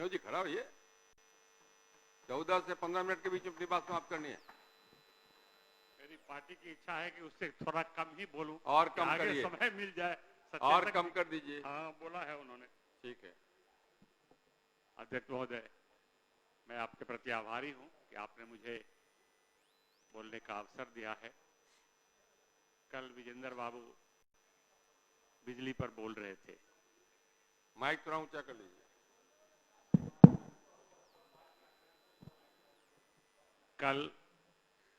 क्यों जी, खड़ा होइए। 14 से 15 मिनट के बीच में अपनी बात समाप्त करनी है। मेरी पार्टी की इच्छा है कि उससे थोड़ा कम ही बोलूं और कम आगे करिए, समय मिल जाए। और कम कर दीजिए। हाँ, बोला है उन्होंने। ठीक है। अध्यक्ष महोदय, मैं आपके प्रति आभारी हूं कि आपने मुझे बोलने का अवसर दिया है। कल विजेंद्र बाबू बिजली पर बोल रहे थे। माइक थोड़ा ऊंचा कर लीजिए। कल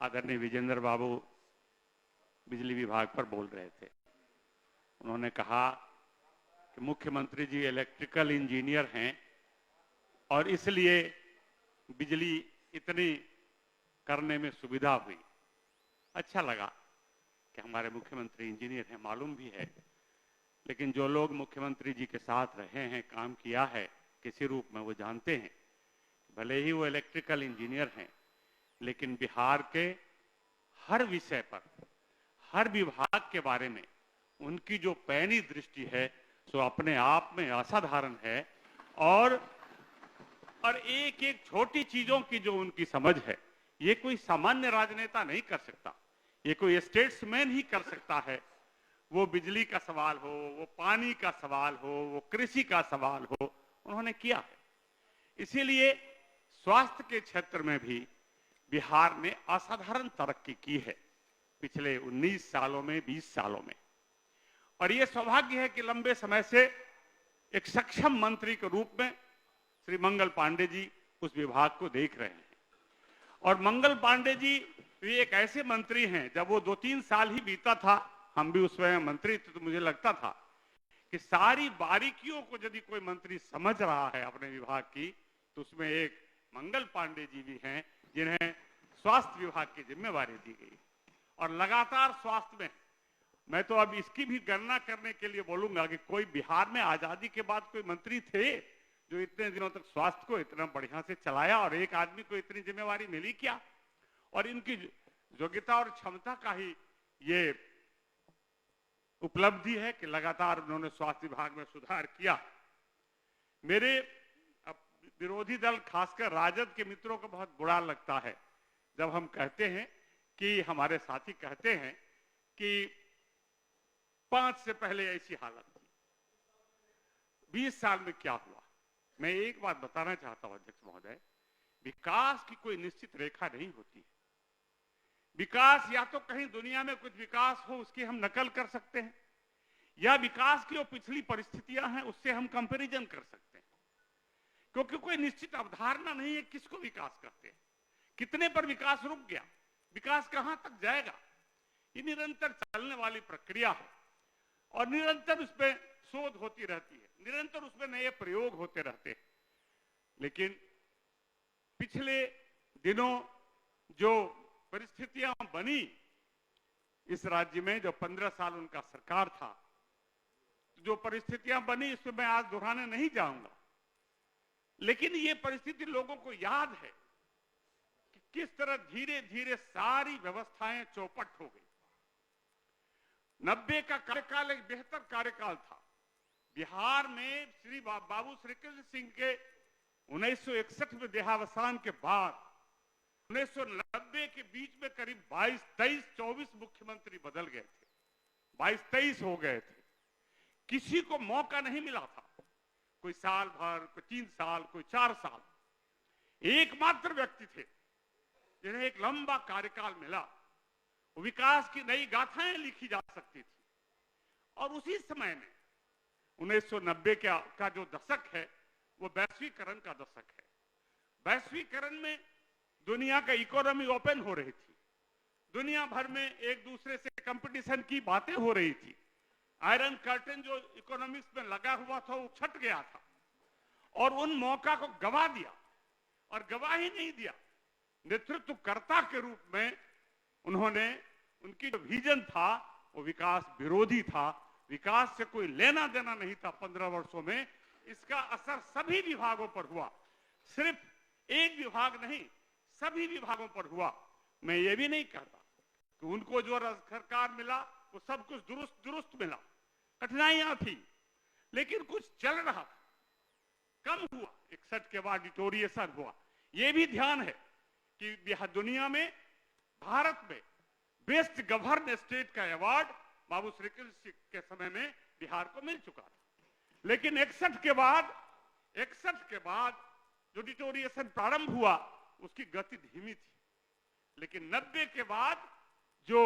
आदरणीय विजेंद्र बाबू बिजली विभाग पर बोल रहे थे। उन्होंने कहा कि मुख्यमंत्री जी इलेक्ट्रिकल इंजीनियर हैं और इसलिए बिजली इतनी करने में सुविधा हुई। अच्छा लगा कि हमारे मुख्यमंत्री इंजीनियर हैं, मालूम भी है। लेकिन जो लोग मुख्यमंत्री जी के साथ रहे हैं, काम किया है किसी रूप में, वो जानते हैं भले ही वो इलेक्ट्रिकल इंजीनियर हैं, लेकिन बिहार के हर विषय पर, हर विभाग के बारे में उनकी जो पैनी दृष्टि है सो अपने आप में असाधारण है। और एक एक छोटी चीजों की जो उनकी समझ है, ये कोई सामान्य राजनेता नहीं कर सकता, ये कोई स्टेट्समैन ही कर सकता है। वो बिजली का सवाल हो, वो पानी का सवाल हो, वो कृषि का सवाल हो, उन्होंने किया है। इसीलिए स्वास्थ्य के क्षेत्र में भी बिहार ने असाधारण तरक्की की है पिछले 19 सालों में, 20 सालों में। और ये सौभाग्य है कि लंबे समय से एक सक्षम मंत्री के रूप में श्री मंगल पांडे जी उस विभाग को देख रहे हैं। और मंगल पांडे जी ये एक ऐसे मंत्री हैं, जब वो 2-3 साल ही बीता था, हम भी उसमें मंत्री थे, तो मुझे लगता था कि सारी बारीकियों को यदि कोई मंत्री समझ रहा है अपने विभाग की, तो उसमें एक मंगल पांडे जी भी हैं जिन्हें स्वास्थ्य विभाग की जिम्मेवारी दी गई। और लगातार स्वास्थ्य में, मैं तो अब इसकी भी गणना करने के लिए बोलूंगा कि कोई बिहार में आजादी के बाद कोई मंत्री थे जो इतने दिनों तक स्वास्थ्य को इतना बढ़िया से चलाया, और एक आदमी को इतनी जिम्मेवारी मिली क्या? और इनकी योग्यता और क्षमता का ही ये उपलब्धि है कि लगातार उन्होंने स्वास्थ्य विभाग में सुधार किया। मेरे विरोधी दल, खासकर राजद के मित्रों को बहुत बुरा लगता है जब हम कहते हैं कि, हमारे साथी कहते हैं कि 5 से पहले ऐसी हालत थी, 20 साल में क्या हुआ। मैं एक बात बताना चाहता हूं अध्यक्ष महोदय, विकास की कोई निश्चित रेखा नहीं होती है। विकास या तो कहीं दुनिया में कुछ विकास हो उसकी हम नकल कर सकते हैं, या विकास की जो पिछली परिस्थितियां हैं उससे हम कंपैरिजन कर सकते हैं, क्योंकि कोई निश्चित अवधारणा नहीं है किसको विकास कहते हैं, कितने पर विकास रुक गया, विकास कहां तक जाएगा। ये निरंतर चलने वाली प्रक्रिया है और निरंतर उस पर शोध होती रहती है, निरंतर उसमें नए प्रयोग होते रहते हैं। लेकिन पिछले दिनों जो परिस्थितियां बनी इस राज्य में, जो 15 साल उनका सरकार था, जो परिस्थितियां बनी इसमें मैं आज दोहराने नहीं जाऊंगा, लेकिन ये परिस्थिति लोगों को याद है कि किस तरह धीरे धीरे सारी व्यवस्थाएं चौपट हो गई। 90 का कार्यकाल एक बेहतर कार्यकाल था। बिहार में श्री बाबू श्री कृष्ण सिंह के 1961 में देहावसान के बाद 1990 के बीच में करीब 22, 23, 24 मुख्यमंत्री बदल गए थे, 22, 23 हो गए थे। किसी को मौका नहीं मिला था, कोई साल भर, कोई 3 साल, कोई 4 साल। एकमात्र व्यक्ति थे जिन्हें एक लंबा कार्यकाल मिला, विकास की नई गाथाएं लिखी जा सकती थी। और उसी समय में 1990 का जो दशक है वो वैश्वीकरण का दशक है। वैश्वीकरण में दुनिया का इकोनॉमी ओपन हो रही थी, दुनिया भर में एक दूसरे से कंपटीशन की बातें हो रही थी। आयरन कर्टन जो इकोनॉमिक्स में लगा हुआ था वो छट गया था, और उन मौका को गवा दिया, और गवा ही नहीं दिया, नेतृत्वकर्ता के रूप में उन्होंने, उनकी जो विजन था वो विकास विरोधी था, विकास से कोई लेना देना नहीं था 15 वर्षों में। इसका असर सभी विभागों पर हुआ, सिर्फ एक विभाग नहीं, सभी विभागों पर हुआ। मैं ये भी नहीं कहता कि उनको जो सरकार मिला वो सब कुछ दुरुस्त मिला, कठिनाइयां थी, लेकिन कुछ चल रहा था। कम हुआ, 61 के बाद डिटोरिएशन हुआ। यह भी ध्यान है कि दुनिया में भारत में बेस्ट गवर्न स्टेट का अवार्ड बाबू श्री कृष्ण के समय में बिहार को मिल चुका था। लेकिन 61 के बाद जो डिटोरिएशन प्रारंभ हुआ उसकी गति धीमी थी, लेकिन 90 के बाद जो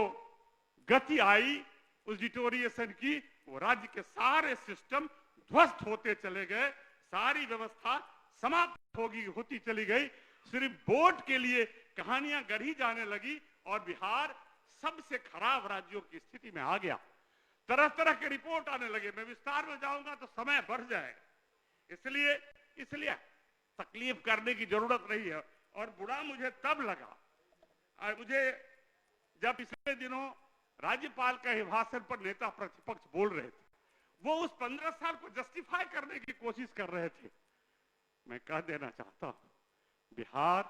गति आई उस डिटोरिएशन की, वो राज्य के सारे सिस्टम ध्वस्त होते चले गए, सारी व्यवस्था समाप्त होती चली गई। सिर्फ वोट के लिए कहानियां गढ़ी जाने लगी और बिहार सबसे खराब राज्यों की स्थिति में आ गया। तरह तरह के रिपोर्ट आने लगे। मैं विस्तार में जाऊंगा तो समय बढ़ जाएगा, इसलिए तकलीफ करने की जरूरत नहीं है। और बुरा मुझे तब लगा, मुझे जब पिछले दिनों राज्यपाल के भाषण पर नेता प्रतिपक्ष बोल रहे थे, वो उस 15 साल को जस्टिफाई करने की कोशिश कर रहे थे। मैं कह देना चाहता हूं, बिहार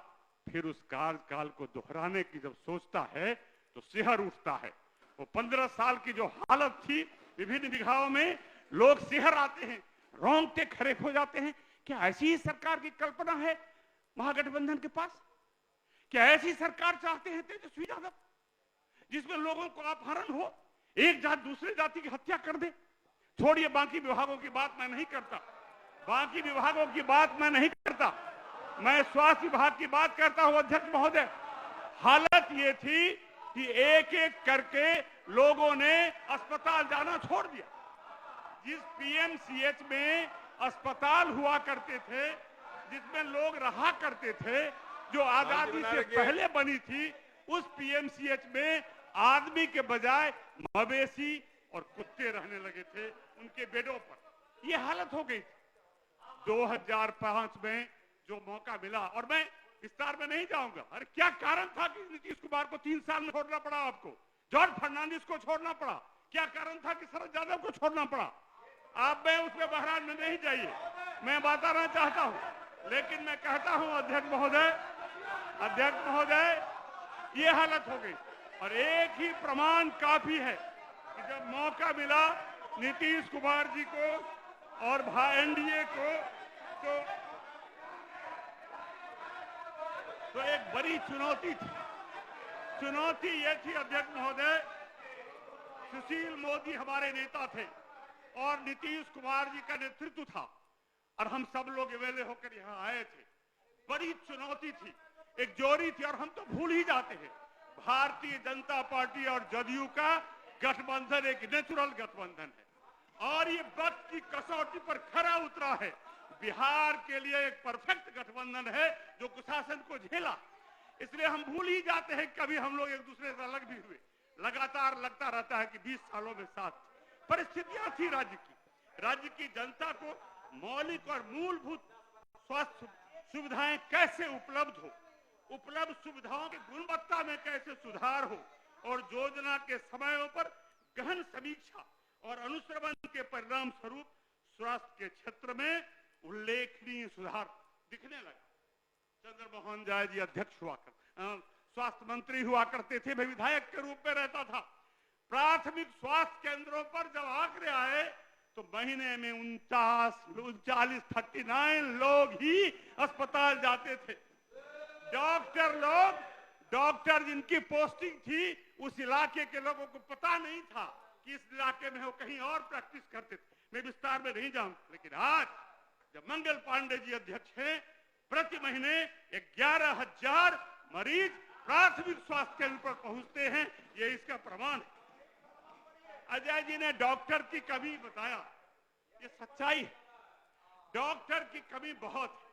फिर उस काल को दोहराने की जब सोचता है तो सिहर उठता है। वो 15 साल की जो हालत थी, विभिन्न विभागों में लोग सिहर आते हैं, रोंगटे खड़े हो जाते हैं। क्या ऐसी ही सरकार की कल्पना है महागठबंधन के पास? क्या ऐसी सरकार चाहते हैं तेजस्वी यादव, जिसमें लोगों को अपहरण हो, एक जात दूसरे जाति की हत्या कर दे? छोड़िए, बाकी विभागों की बात मैं नहीं करता, मैं स्वास्थ्य विभाग की बात करता हूं। अध्यक्ष महोदय, हालत ये थी कि एक एक करके लोगों ने अस्पताल जाना छोड़ दिया। जिस पीएमसीएच में अस्पताल हुआ करते थे, जिसमें लोग रहा करते थे, जो आजादी से पहले बनी थी, उस पीएमसीएच में आदमी के बजाय मवेशी और कुत्ते रहने लगे थे उनके बेडों पर। ये हालत हो गई थी। 2005 में जो मौका मिला, और मैं विस्तार में नहीं जाऊंगा, अरे क्या कारण था कि नीतीश कुमार को 3 साल में छोड़ना पड़ा, आपको जॉर्ज फर्नांडिस को छोड़ना पड़ा, क्या कारण था कि शरद यादव को छोड़ना पड़ा? आप मैं उसमें बहरान में नहीं जाइए, मैं बताना चाहता हूं। लेकिन मैं कहता हूं अध्यक्ष महोदय, ये हालत हो गई। और एक ही प्रमाण काफी है कि जब मौका मिला नीतीश कुमार जी को और एनडीए को, तो एक बड़ी चुनौती थी। चुनौती ये थी अध्यक्ष महोदय, सुशील मोदी हमारे नेता थे और नीतीश कुमार जी का नेतृत्व था, और हम सब लोग वेले होकर यहाँ आए थे। बड़ी चुनौती थी, एक जोड़ी थी। और हम तो भूल ही जाते हैं, भारतीय जनता पार्टी और जदयू का गठबंधन एक नेचुरल गठबंधन है, और ये वक्त की कसौटी पर खरा उतरा है। बिहार के लिए एक परफेक्ट गठबंधन है जो कुशासन को झेला। इसलिए हम भूल ही जाते हैं कभी हम लोग एक दूसरे से अलग भी हुए। लगातार लगता रहता है कि 20 सालों में साथ परिस्थितियां थी राज्य की जनता को मौलिक और मूलभूत स्वास्थ्य सुविधाएं कैसे उपलब्ध हो, उपलब्ध सुविधाओं की गुणवत्ता में कैसे सुधार हो, और योजना के समयों पर गहन समीक्षा और अनुश्रवण के परिणाम स्वरूप स्वास्थ्य के क्षेत्र में उल्लेखनीय सुधार दिखने लगा। चंद्रमोहन जाय जी अध्यक्ष हुआ स्वास्थ्य मंत्री हुआ करते थे, मैं विधायक के रूप में रहता था। प्राथमिक स्वास्थ्य केंद्रों पर जब आंकड़े आए तो महीने में 39 लोग ही अस्पताल जाते थे। डॉक्टर जिनकी पोस्टिंग थी, उस इलाके के लोगों को पता नहीं था कि इस इलाके में वो कहीं और प्रैक्टिस करते थे। मैं विस्तार में नहीं जाऊं, लेकिन आज जब मंगल पांडे जी अध्यक्ष हैं, प्रति महीने 11,000 मरीज प्राथमिक स्वास्थ्य केंद्र पर पहुंचते हैं, ये इसका प्रमाण है। अजय जी ने डॉक्टर की कमी बताया, ये सच्चाई है। डॉक्टर की कमी बहुत है,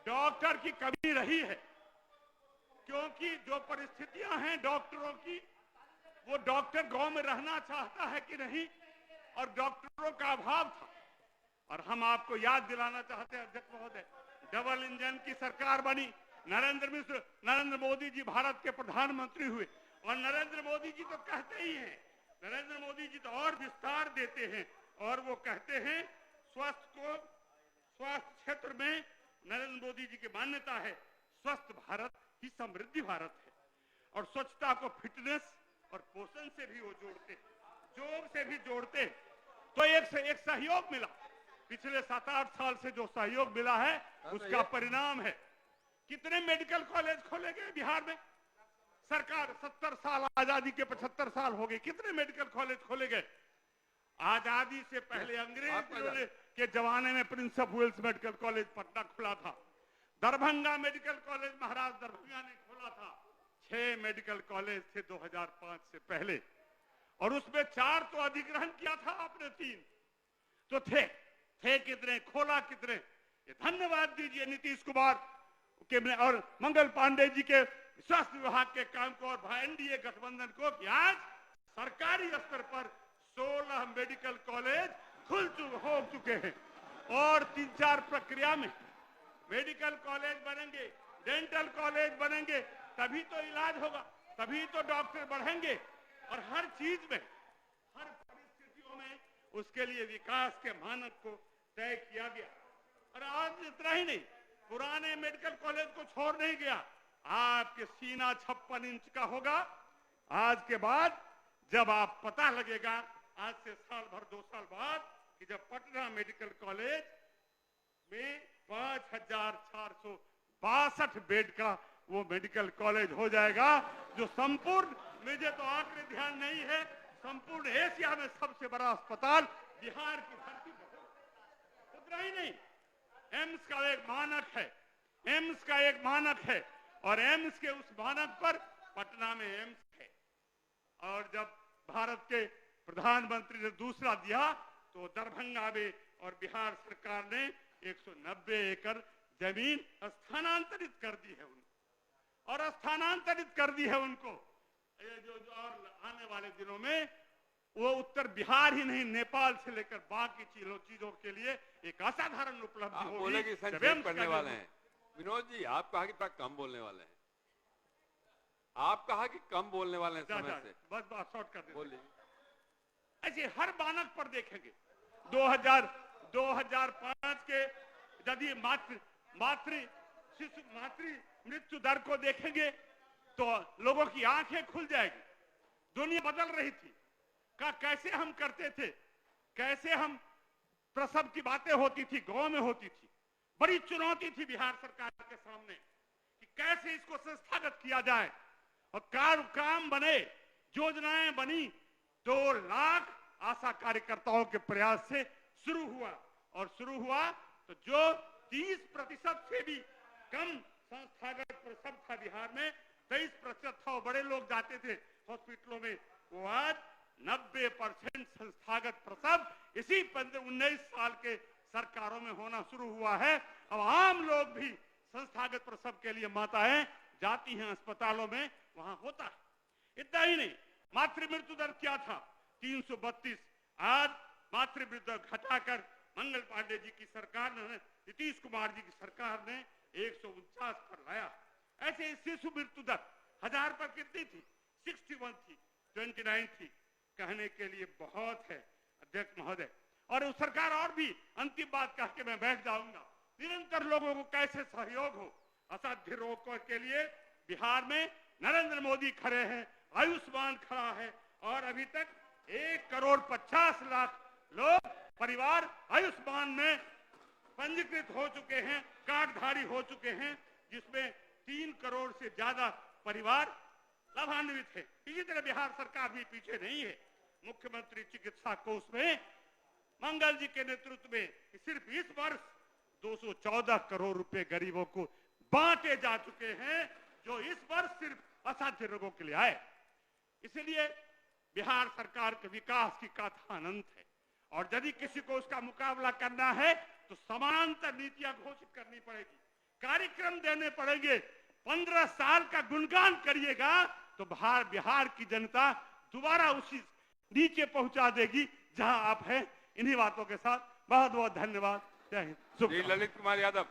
डॉक्टर की कमी रही है, क्योंकि जो परिस्थितियां हैं डॉक्टरों की, वो डॉक्टर गांव में रहना चाहता है कि नहीं, और डॉक्टरों का अभाव था। और हम आपको याद दिलाना चाहते हैं अध्यक्ष महोदय, डबल इंजन की सरकार बनी, नरेंद्र मोदी जी भारत के प्रधानमंत्री हुए, और नरेंद्र मोदी जी तो कहते ही हैं, नरेंद्र मोदी जी तो और विस्तार देते हैं, और वो कहते हैं स्वास्थ्य क्षेत्र में नरेंद्र मोदी जी की मान्यता है, स्वस्थ भारत ही समृद्धि भारत है। और स्वच्छता को फिटनेस और पोषण से भी वो जोड़ते, योग से भी जोड़ते। तो एक सहयोग मिला, पिछले 7-8 साल से जो सहयोग मिला है उसका परिणाम है। कितने मेडिकल कॉलेज खोले गए बिहार में? सरकार 70 साल, आजादी के 75 साल हो गए, कितने मेडिकल कॉलेज खोले गए? आजादी से पहले अंग्रेज के जमाने में Prince of Wales medical college Patna खुला था। दरभंगा मेडिकल कॉलेज महाराज दरभंगा ने खोला था। 6 मेडिकल कॉलेज थे 2005 से पहले, और उसमें 4 तो अधिग्रहण किया था आपने, 3 तो थे कितने, खोला कितने? ये धन्यवाद दीजिए नीतीश कुमार के और मंगल पांडे जी के स्वास्थ्य विभाग के काम को और एनडीए गठबंधन को कि आज सरकारी स्तर पर 16 मेडिकल कॉलेज हो चुके हैं, और 3-4 प्रक्रिया में मेडिकल कॉलेज बनेंगे, डेंटल कॉलेज बनेंगे, तभी तो इलाज होगा, तभी तो डॉक्टर बढ़ेंगे। और हर चीज में, हर परिस्थितियों में उसके लिए विकास के मानक को तय किया गया। और आज इतना ही नहीं, पुराने मेडिकल कॉलेज को छोड़ नहीं गया, आपके सीना 56 इंच का होगा। आज के बाद जब आप पता लगेगा, आज से साल भर 2 साल बाद, कि जब पटना मेडिकल कॉलेज में 5462 बेड का वो मेडिकल कॉलेज हो जाएगा, जो संपूर्ण, मुझे तो आंकड़े ध्यान नहीं है, संपूर्ण एशिया में सबसे बड़ा अस्पताल बिहार की धरती पर। उतना ही नहीं, एम्स का एक मानक है, एम्स का एक मानक है, और एम्स के उस मानक पर पटना में एम्स है। और जब भारत के प्रधानमंत्री ने दूसरा दिया, तो दरभंगा में और बिहार सरकार ने 190 एकड़ जमीन स्थानांतरित कर दी है उनको, और स्थानांतरित कर दी है उनको। ये जो और आने वाले दिनों में वो उत्तर बिहार ही नहीं, नेपाल से लेकर बाकी चीजों के लिए एक असाधारण उपलब्धि होगी। बोले कि संक्षेप करने वाले हैं। विनोद जी, आप कहा कि थोड़ा कम बोलने वाले हैं, आप कहा कि कम बोलने वाले हैं समय से, बस बात शॉर्ट कर देते। बोलिए। ऐसे हर मानक पर देखेंगे, 2005 के यदि मातृ मृत्यु दर को देखेंगे तो लोगों की आंखें खुल जाएगी। दुनिया बदल रही थी, कैसे हम करते थे, कैसे हम प्रसव की बातें होती थी, गांव में होती थी। बड़ी चुनौती थी बिहार सरकार के सामने कि कैसे इसको संस्थागत किया जाए, और काम बने, योजनाएं बनी। 2 लाख आशा कार्यकर्ताओं के प्रयास से शुरू हुआ, और शुरू हुआ तो जो 30% से भी कम संस्थागत प्रसव था बिहार में, 23% था, वो बड़े लोग जाते थे हॉस्पिटलों में, वो आज 90% संस्थागत प्रसव इसी 19 साल के सरकारों में होना शुरू हुआ है। अब आम लोग भी संस्थागत प्रसव के लिए माताएं जाती हैं अस्पतालों में, वहां होता है। इतना ही नहीं, मातृ मृत्यु दर क्या था? 332। आज मातृ मृत्यु दर घटाकर मंगल पांडे जी की सरकार ने, नीतीश कुमार जी की सरकार ने 149 पर लाया। ऐसे शिशु मृत्यु दर 1000 पर कितनी थी? 61 थी, 29 थी। कहने के लिए बहुत है अध्यक्ष महोदय, और उस सरकार, और भी अंतिम बात कह के मैं बैठ जाऊंगा, निरंतर लोगों को कैसे सहयोग हो। असाध्य रोगों के लिए बिहार में नरेंद्र मोदी खड़े हैं, आयुष्मान खड़ा है, और अभी तक 1,50,00,000 लोग परिवार आयुष्मान में पंजीकृत हो चुके हैं, कार्डधारी हो चुके हैं, जिसमें 3 करोड़ से ज्यादा परिवार लाभान्वित है। इसी तरह बिहार सरकार भी पीछे नहीं है। मुख्यमंत्री चिकित्सा कोष में मंगल जी के नेतृत्व में सिर्फ इस वर्ष 214 करोड़ रुपए गरीबों को बांटे जा चुके हैं, जो इस वर्ष सिर्फ असाध्य रोगों के लिए आए। इसलिए बिहार सरकार के विकास की गाथा अनंत है, और यदि किसी को उसका मुकाबला करना है तो समानांतर नीतियां घोषित करनी पड़ेगी, कार्यक्रम देने पड़ेंगे। 15 साल का गुणगान करिएगा तो बिहार की जनता दोबारा उसी नीचे पहुंचा देगी जहां आप हैं। इन्हीं बातों के साथ बहुत बहुत धन्यवाद। जय हिंद। ललित कुमार यादव।